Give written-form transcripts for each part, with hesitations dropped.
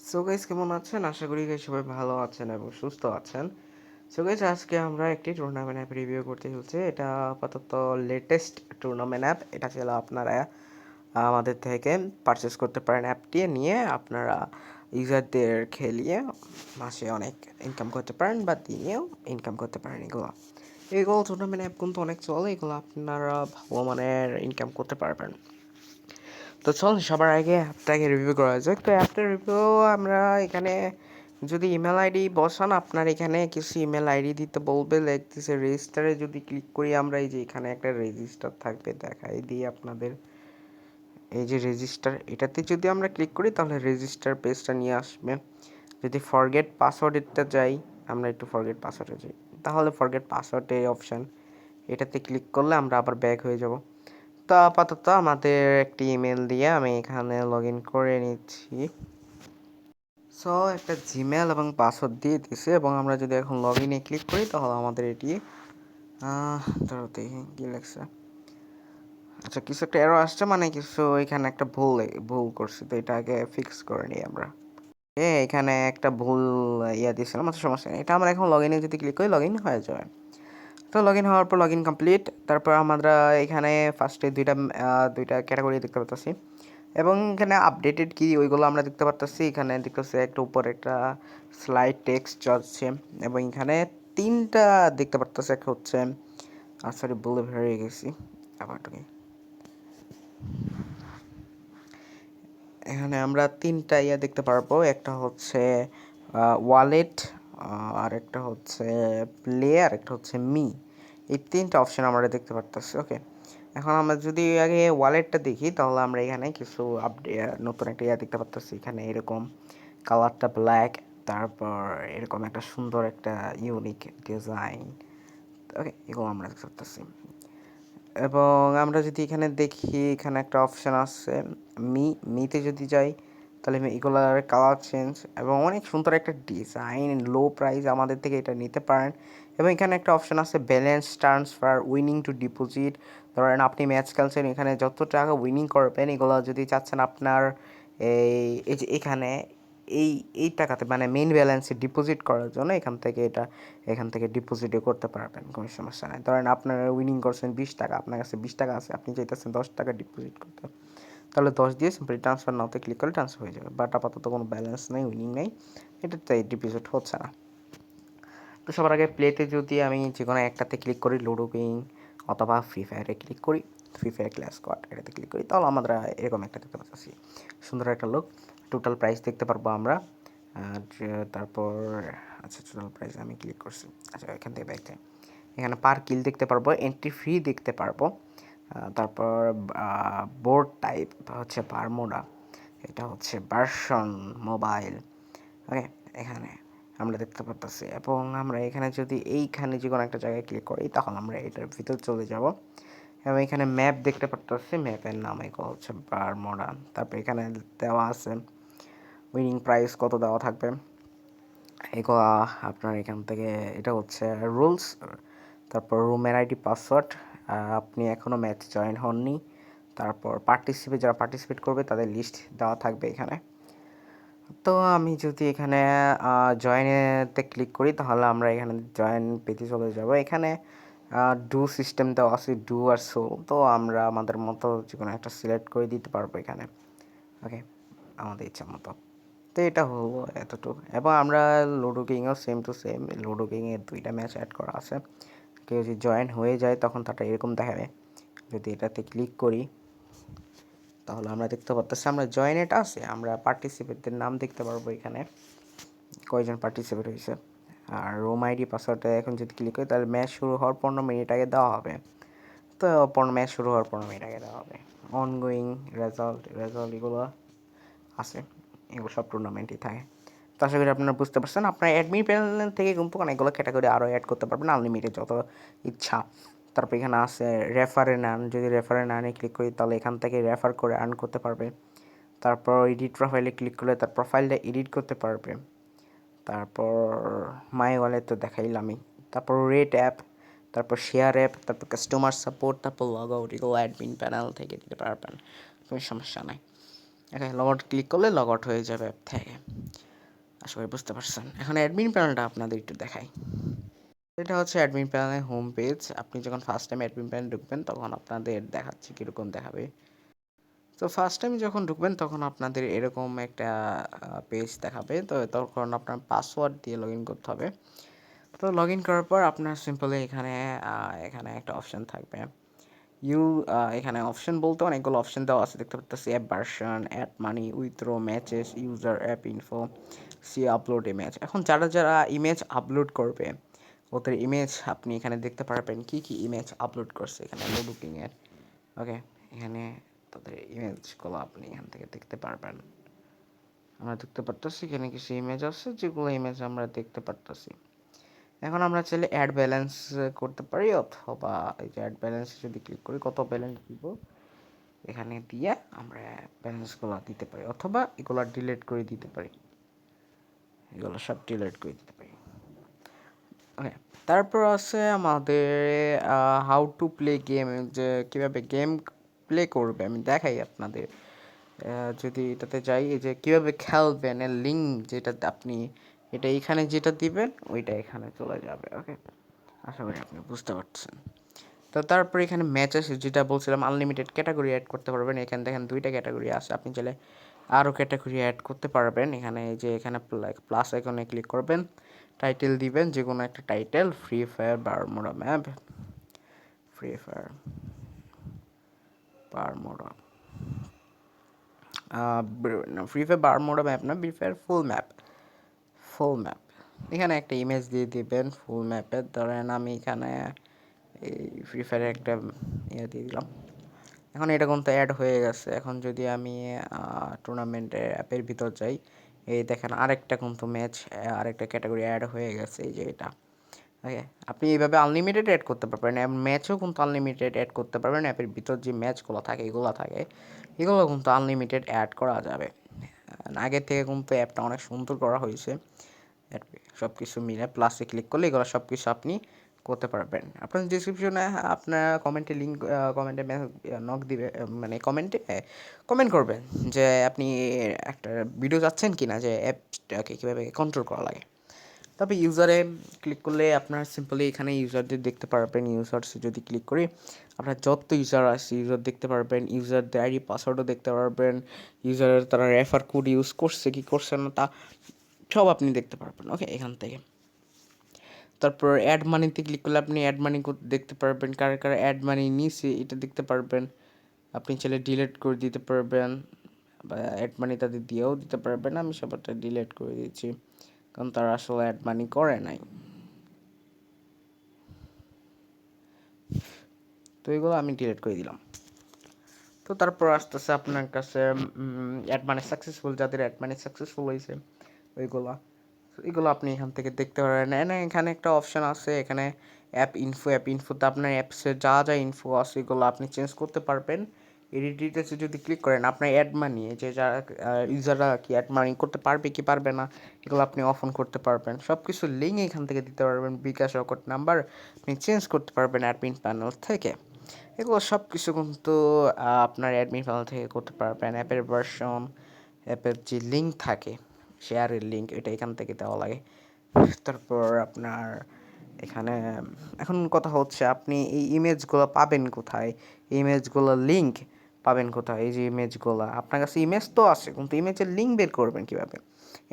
So guys, কেমন আছেন? আশা করি গাইস সবাই ভালো আছেন এবং সুস্থ আছেন। সো গাইস, আজকে আমরা একটি টুর্নামেন্ট অ্যাপ রিভিউ করতে চলছি। এটা আপাতত লেটেস্ট টুর্নামেন্ট অ্যাপ। এটা ছিল আপনারা আমাদের থেকে পারচেস করতে পারেন। অ্যাপটি নিয়ে আপনারা ইউজারদের খেলিয়ে মাসে অনেক ইনকাম করতে পারেন বা দিনেও ইনকাম করতে পারেন। এগুলো টুর্নামেন্ট অ্যাপ কিন্তু অনেক চলে। এগুলো আপনারা ভালো মানের ইনকাম করতে পারবেন। তো চল সবার আগে অ্যাপটাকে রিভিউ করা যাক। তো অ্যাপটার রিভিউ আমরা এখানে যদি ইমেল আইডি বসান, আপনার এখানে কিছু ইমেল আইডি দিতে বলবে। লাইক দিছে রেজিস্টারে যদি ক্লিক করি আমরা, এই যে এখানে একটা রেজিস্টার থাকবে, দেখাই দিই আপনাদের। এই যে রেজিস্টার, এটাতে যদি আমরা ক্লিক করি তাহলে রেজিস্টার পেজটা নিয়ে আসবে। যদি ফরগেট পাসওয়ার্ডটা যাই, আমরা একটু ফরগেট পাসওয়ার্ডে যাই, তাহলে ফরগেট পাসওয়ার্ড এই অপশান, এটাতে ক্লিক করলে আমরা আবার ব্যাক হয়ে যাব। তো আপাতত আমাদের একটি ইমেল দিয়ে আমি এখানে লগ ইন করে নিচ্ছি। সো একটা জিমেল এবং পাসওয়ার্ড দিয়ে দিছি এবং আমরা যদি এখন লগ ইনে ক্লিক করি তাহলে আমাদের এটি ধরো দেখি কী লেখছে। আচ্ছা, কিছু একটা এরর আসছে, মানে কিছু এখানে একটা ভুল করছি, তো এটা আগে ফিক্স করে নিই আমরা। এখানে একটা ভুল দিয়েছিলাম, আচ্ছা সমস্যা নেই। এটা আমরা এখন লগ ইনে যদি ক্লিক করি লগ ইন হয়ে যাবে। তো লগ ইন হওয়ার পর লগ ইন কমপ্লিট। তারপর আমরা এখানে ফার্স্টে দুইটা ক্যাটাগরি দেখতে পাচ্ছি এবং এখানে আপডেটেড কি ওইগুলো আমরা দেখতে পাচ্ছি। এখানে দেখতেছি একটা উপরে একটা স্লাইড টেক্সট চলছে এবং এখানে তিনটা দেখতে পাচ্ছি। একটা হচ্ছে সরি, বলে ভেরিয়ে গেছি আবার। এখানে আমরা তিনটা দেখতে পারবো। একটা হচ্ছে ওয়ালেট, আর একটা হচ্ছে প্লে, আর একটা হচ্ছে মি। এই তিনটা অপশন আমরা দেখতে পারতেছি। ওকে, এখন আমরা যদি আগে ওয়ালেটটা দেখি তাহলে আমরা এখানে কিছু নতুন একটা দেখতে পারতেছি। এখানে এরকম কালারটা ব্ল্যাক, তারপর এরকম একটা সুন্দর একটা ইউনিক ডিজাইন। ওকে, এগুলো আমরা দেখতে পারতেছি। এবং আমরা যদি এখানে দেখি, এখানে একটা অপশান আছে মিতে যদি যাই তাহলে এগুলার কালার চেঞ্জ এবং অনেক সুন্দর একটা ডিজাইন, লো প্রাইস, আমাদের থেকে এটা নিতে পারেন। এবং এখানে একটা অপশান আছে balance transfer, winning to deposit. ধরেন আপনি ম্যাচ খেলছেন, এখানে যত টাকা উইনিং করবেন এগুলো যদি চাচ্ছেন আপনার এই যে এখানে এই এই টাকাতে মানে মেইন ব্যালেন্সে ডিপোজিট করার জন্য এখান থেকে ডিপোজিটও করতে পারবেন, কোনো সমস্যা নেই। ধরেন আপনারা উইনিং করছেন 20 টাকা, আপনার কাছে 20 টাকা আছে, আপনি চাইতেছেন 10 টাকা ডিপোজিট করতে, তাহলে 10 দিয়ে সিম্পলি ট্রান্সফার নাওতে ক্লিক করলে ট্রান্সফার হয়ে যাবে। বাট আপাতত কোনো ব্যালেন্স নেই, উইনিং নেই, এটাতে ডিপোজিট হচ্ছে না। তো সবার আগে প্লেতে যদি আমি যে কোনো একটাতে ক্লিক করি, লুডো কিং অথবা ফ্রি ফায়ারে ক্লিক করি, ফ্রি ফায়ার ক্লাস স্কোয়াড এটাতে ক্লিক করি, তাহলে আমরা এরকম একটা দেখতে পাচ্ছি, সুন্দর একটা লোক। টোটাল প্রাইস দেখতে পারবো আমরা। আর তারপর আচ্ছা, টোটাল প্রাইস আমি ক্লিক করছি। আচ্ছা, এখান থেকে ব্যাক যাই, এখানে পার কিল দেখতে পারবো, এন্ট্রি ফি দেখতে পারবো। তারপর বোর্ড টাইপ হচ্ছে বারমোডা, এটা হচ্ছে ভার্সন মোবাইল। ওকে, এখানে আমরা দেখতে পাচ্ছি এবং আমরা এখানে যদি এইখানে যে কোনো একটা জায়গায় ক্লিক করি তাহলে আমরা এটার ভিতর চলে যাব এবং এখানে ম্যাপ দেখতে পাচ্ছি, ম্যাপের নাম এগুলো হচ্ছে বারমোডা। তারপর এখানে দেওয়া আছে উইনিং প্রাইস কত দেওয়া থাকবে এগুলো আপনার এখান থেকে। এটা হচ্ছে রুলস, তারপর রুমের আইডি, পাসওয়ার্ড, আপনি এখনও ম্যাচ জয়েন হননি, তারপর যারা পার্টিসিপেট করবে তাদের লিস্ট দেওয়া থাকবে এখানে। তো আমি যদি এখানে জয়েনেতে ক্লিক করি তাহলে আমরা এখানে জয়েন পেজে চলে যাব। এখানে ডু সিস্টেম দেওয়া আছে, ডু আর সো, তো আমরা আমাদের মতো যে কোনো একটা সিলেক্ট করে দিতে পারবো এখানে। ওকে, আমাদের ইচ্ছা মতো। তো এটা হলো এতটুকু। এবং আমরা লুডো কিংও সেম টু সেম, লুডো কিংয়ের 2টা ম্যাচ অ্যাড করা আছে। কেউ যদি জয়েন হয়ে যায় তখন তাটা এরকম দেখাবে। যদি এটাতে ক্লিক করি তাহলে আমরা দেখতে পাচ্ছি আমরা জয়েন আছে, আমরা পার্টিসিপেটদের নাম দেখতে পারবো এখানে কয়জন পার্টিসিপেট হয়েছে। আর রুম আইডি, পাসওয়ার্ডে এখন যদি ক্লিক করি তাহলে ম্যাচ শুরু হওয়ার 15 মিনিট আগে দেওয়া হবে। তো ম্যাচ শুরু হওয়ার 15 মিনিট আগে দেওয়া হবে। অনগোয়িং, রেজাল্ট এগুলো আছে, এগুলো সব টুর্নামেন্টই থাকে। তো আশা করি আপনারা বুঝতে পারছেন। আপনার অ্যাডমিন প্যানেল থেকে কিন্তু অনেকগুলো ক্যাটাগরি আরও অ্যাড করতে পারবেন, আনলিমিটেড যত ইচ্ছা। তারপর এখানে আছে রেফারে নান, যদি রেফারে নানে ক্লিক করি তাহলে এখান থেকে রেফার করে আর্ন করতে পারবে। তারপর এডিট প্রোফাইলে ক্লিক করলে তার প্রোফাইলটা এডিট করতে পারবে। তারপর মাই ওয়ালেট তো দেখাইলামই। তারপর রেট অ্যাপ, তারপর শেয়ার অ্যাপ, তারপর কাস্টমার সাপোর্ট, তারপর লগ আউট, এগুলো অ্যাডমিন প্যানেল থেকে দিতে পারবেন, কোনো সমস্যা নাই। ওকে, লগ আউট ক্লিক করলে লগ আউট হয়ে যাবে অ্যাপ থেকে। আশা করি বুঝতে পারছেন। এখন অ্যাডমিন প্যানেলটা আপনাদের একটু দেখাই। এটা হচ্ছে অ্যাডমিন প্যানেলের হোম পেজ। আপনি যখন ফার্স্ট টাইম অ্যাডমিন প্যানেলে ঢুকবেন তখন আপনাদের দেখাচ্ছে কীরকম দেখাবে। তো ফার্স্ট টাইম যখন ঢুকবেন তখন আপনাদের এরকম একটা পেজ দেখাবে। তো তখন আপনার পাসওয়ার্ড দিয়ে লগ ইন করতে হবে। তো লগ ইন করার পর আপনার সিম্পলি এখানে একটা অপশান থাকবে। এখানে অপশন বলতে অনেকগুলো অপশন দেওয়া আছে দেখতে পাচ্ছি। App version, add money, withdraw, matches, user, app info, see upload image. এখন যারা ইমেজ আপলোড করবে ওদের ইমেজ আপনি এখানে দেখতে পারবেন কী কী ইমেজ আপলোড করছে এখানে লুডো কিংয়ের। ওকে, এখানে তাদের ইমেজগুলো আপনি এখান থেকে দেখতে পারবেন। আমরা দেখতে পারতেছি এখানে কিছু ইমেজ আছে যেগুলো ইমেজ আমরা দেখতে পারতেছি। এখন আমরা চাইলে অ্যাড ব্যালেন্স করতে পারি, অথবা এই যে অ্যাড ব্যালেন্স যদি ক্লিক করি কত ব্যালেন্স দিব এখানে দিয়ে আমরা ব্যালেন্সগুলো দিতে পারি, অথবা এগুলো ডিলিট করে দিতে পারি, এগুলো সব ডিলিট করে দিতে পারি। ওকে, তারপর আছে আমাদের হাউ টু প্লে গেম, যে কীভাবে গেম প্লে করবে আমি দেখাই আপনাদের। যদি এটাতে যাই, এই যে কীভাবে খেলবেন এর লিঙ্ক যেটা আপনি এটা এখানে যেটা দিবেন ওইটা এখানে চলে যাবে। ওকে, আশা করি আপনি বুঝতে পারছেন। তো তারপরে এখানে ম্যাচ আছে, যেটা বলছিলাম আনলিমিটেড ক্যাটাগরি অ্যাড করতে পারবেন। এখানে দেখেন 2টা ক্যাটাগরি আছে, আপনি চাইলে আরও ক্যাটাগরি অ্যাড করতে পারবেন। এখানে যে এখানে প্লাস আইকনে ক্লিক করবেন, টাইটেল দিবেন যে কোনো একটা title, free fire Bermuda map, free fire Bermuda, free fire Bermuda map না, ফ্রি ফায়ার ফুল ম্যাপ। এখানে একটা ইমেজ দিয়ে দিবেন ফুল ম্যাপের। ধরেন আমি এখানে এই ফ্রি ফায়ারের একটা ইয়ে দিয়ে দিলাম। এখন এটা কিন্তু অ্যাড হয়ে গেছে। এখন যদি আমি টুর্নামেন্টের অ্যাপের ভিতর যাই, এই দেখেন আরেকটা কিন্তু ম্যাচ, আরেকটা ক্যাটাগরি অ্যাড হয়ে গেছে, এই যে এটা। ওকে, আপনি এইভাবে আনলিমিটেড অ্যাড করতে পারবেন। ম্যাচও কিন্তু আনলিমিটেড অ্যাড করতে পারবেন। অ্যাপের ভিতর যে ম্যাচগুলো থাকে এগুলো কিন্তু আনলিমিটেড অ্যাড করা যাবে। আগের থেকে কিন্তু অ্যাপটা অনেক সুন্দর করা হয়েছে। সব কিছু মিলে প্লাসে ক্লিক করলে এগুলো সব কিছু আপনি করতে পারবেন। আপনার ডিসক্রিপশনে আপনার কমেন্টে লিঙ্ক, কমেন্টে নক দিবে, মানে কমেন্ট করবেন যে আপনি একটা ভিডিও চাচ্ছেন কি না, যে অ্যাপটাকে কীভাবে কন্ট্রোল করা লাগে। তবে ইউজারে ক্লিক করলে আপনার সিম্পলি এখানে ইউজারদের দেখতে পারবেন। ইউজার্সে যদি ক্লিক করি আপনার যত ইউজার আছে ইউজার দেখতে পারবেন, ইউজারদের আইডি পাসওয়ার্ডও দেখতে পারবেন, ইউজারের তারা রেফার কোড ইউজ করছে কি করছে না তা সব আপনি দেখতে পারবেন। ওকে, এখান থেকে তারপর অ্যাড মানিতে ক্লিক করলে আপনি অ্যাড মানি দেখতে পারবেন, কারা কারা অ্যাড মানি নিয়েছে এটা দেখতে পারবেন। আপনি চাইলে ডিলিট করে দিতে পারবেন, বা অ্যাড মানি তাদের দিয়েও দিতে পারবেন। আমি সবারটা ডিলিট করে দিচ্ছি কারণ তারা আসলে অ্যাড মানি করে নাই। তো এগুলো আমি ডিলিট করে দিলাম। তো তারপর আসতেছে আপনার কাছে অ্যাড মানি সাকসেসফুল, যাদের অ্যাড মানি সাকসেসফুল হয়েছে এগুলো আপনি এখান থেকে দেখতে পারেন। এখানে একটা অপশান আছে, এখানে অ্যাপ ইনফোতে আপনার অ্যাপসের যা ইনফো আছে এগুলো আপনি চেঞ্জ করতে পারবেন। এডিট ডিটেলসে যদি ক্লিক করেন আপনার অ্যাড মানি, যে যারা ইউজাররা কি অ্যাড মানি করতে পারবে কি পারবে না এগুলো আপনি অফ অন করতে পারবেন। সব কিছু লিঙ্ক এখান থেকে দিতে পারবেন। বিকাশ রেকর্ড নাম্বার আপনি চেঞ্জ করতে পারবেন অ্যাডমিন প্যানেল থেকে। এগুলো সব কিছু কিন্তু আপনার অ্যাডমিন প্যানেল থেকে করতে পারবেন। অ্যাপের ভার্সন, অ্যাপের যে লিঙ্ক থাকে শেয়ারের লিঙ্ক এটা এখান থেকে দেওয়া লাগে। তারপর আপনার এখানে এখন কথা হচ্ছে আপনি এই ইমেজগুলো পাবেন কোথায়, এই ইমেজগুলোর লিঙ্ক পাবেন কোথায়। এই যে ইমেজগুলো আপনার কাছে ইমেজ তো আছে কিন্তু ইমেজের লিঙ্ক বের করবেন কীভাবে,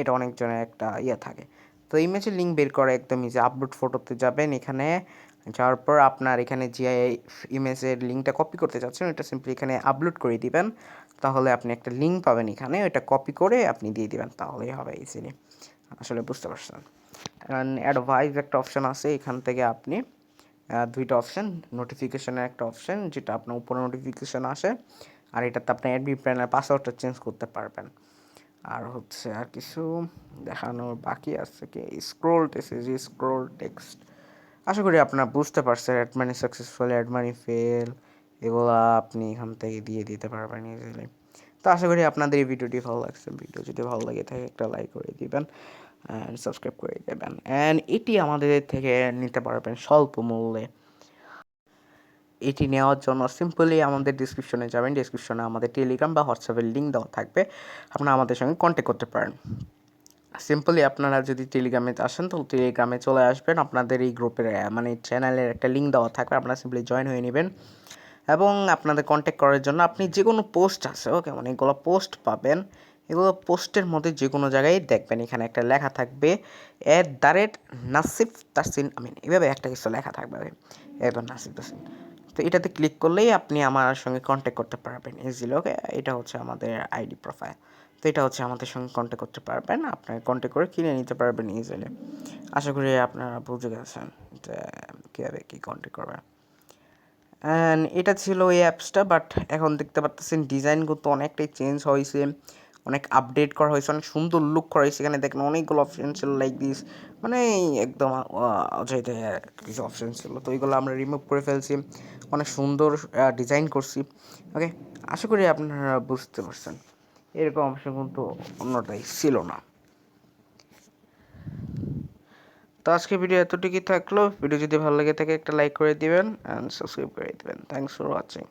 এটা অনেকজনের একটা ইয়ে থাকে। তো ইমেজের লিঙ্ক বের করা একদম ইজি। আপলোড ফটোতে যাবেন, এখানে যাওয়ার পর আপনার এখানে যে ইমেজের লিঙ্কটা কপি করতে চাচ্ছেন ওটা সিম্পলি এখানে আপলোড করে দিবেন, তাহলে আপনি একটা লিঙ্ক পাবেন এখানে, ওইটা কপি করে আপনি দিয়ে দিবেন, তাহলেই হবে ইজিলি। আসলে বুঝতে পারছেন। অ্যাডভাইস একটা অপশান আছে, এখান থেকে আপনি 2টা অপশান, নোটিফিকেশানের একটা অপশান যেটা আপনার উপরে নোটিফিকেশান আসে, আর এটাতে আপনি অ্যাডমিন প্যানেল পাসওয়ার্ডটা চেঞ্জ করতে পারবেন। আর হচ্ছে আর কিছু দেখানোর বাকি আছে কি, স্ক্রোল টেক্সট। আশা করি আপনারা বুঝতে পারছেন। Add money successful, add money fail, এগুলো আপনি এখান থেকে দিয়ে দিতে পারবেন ইজিলি। তো আশা করি আপনাদের এই ভিডিওটি ভালো লাগছে। ভিডিও যদি ভালো লাগে থাকে একটা লাইক করে দিবেন অ্যান্ড সাবস্ক্রাইব করে দেবেন। অ্যান্ড এটি আমাদের থেকে নিতে পারবেন স্বল্প মূল্যে। এটি নেওয়ার জন্য সিম্পলি আমাদের ডিসক্রিপশনে যাবেন, ডিসক্রিপশনে আমাদের টেলিগ্রাম বা হোয়াটসঅ্যাপের লিঙ্ক দেওয়া থাকবে, আপনারা আমাদের সঙ্গে কন্ট্যাক্ট করতে পারেন। সিম্পলি আপনারা যদি টেলিগ্রামে আসেন তো টেলিগ্রামে চলে আসবেন, আপনাদের এই গ্রুপের মানে চ্যানেলের একটা লিঙ্ক দেওয়া থাকবে, আপনারা সিম্পলি জয়েন হয়ে নেবেন এবং আপনাদের কন্ট্যাক্ট করার জন্য আপনি যে কোনো পোস্ট আছে, ওকে, অনেকগুলো পোস্ট পাবেন, এগুলো পোস্টের মধ্যে যে কোনো জায়গায় দেখবেন এখানে একটা লেখা থাকবে @নাসিফ তাসিন আমিন, এভাবে একটা কিছু লেখা থাকবে একদম নাসিফ তাসিন। তো এটাতে ক্লিক করলেই আপনি আমার সঙ্গে কন্ট্যাক্ট করতে পারবেন ইজিলি, ওকে। এটা হচ্ছে আমাদের আইডি প্রোফাইল। তো এটা হচ্ছে আমাদের সঙ্গে কন্ট্যাক্ট করতে পারবেন, আপনার কন্ট্যাক্ট করে কিনে নিতে পারবেন ইজিলি। আশা করি আপনারা বুঝে গেছেন যে কীভাবে কী কন্ট্যাক্ট করবেন। অ্যান্ড এটা ছিল এই অ্যাপসটা, বাট এখন দেখতে পাচ্ছেন ডিজাইনগুলো তো অনেকটাই চেঞ্জ হয়েছে, অনেক আপডেট করা হয়েছে, অনেক সুন্দর লুক করা হয়েছে। এখানে দেখেন অনেকগুলো অপশন ছিল লাইক দিস, মানে একদম অজাইতে কিছু অপশন ছিল, তো এইগুলো আমরা রিমুভ করে ফেলছি, অনেক সুন্দর ডিজাইন করছি, ওকে। আশা করি আপনারা বুঝতে পারছেন, এরকম অপশন কিন্তু অন্যটাই ছিল না। তো আজকে ভিডিও এতটুকুই থাকলো। ভিডিও যদি ভালো লেগে থাকে একটা লাইক করে দিবেন অ্যান্ড সাবস্ক্রাইব করে দিবেন। Thanks for watching.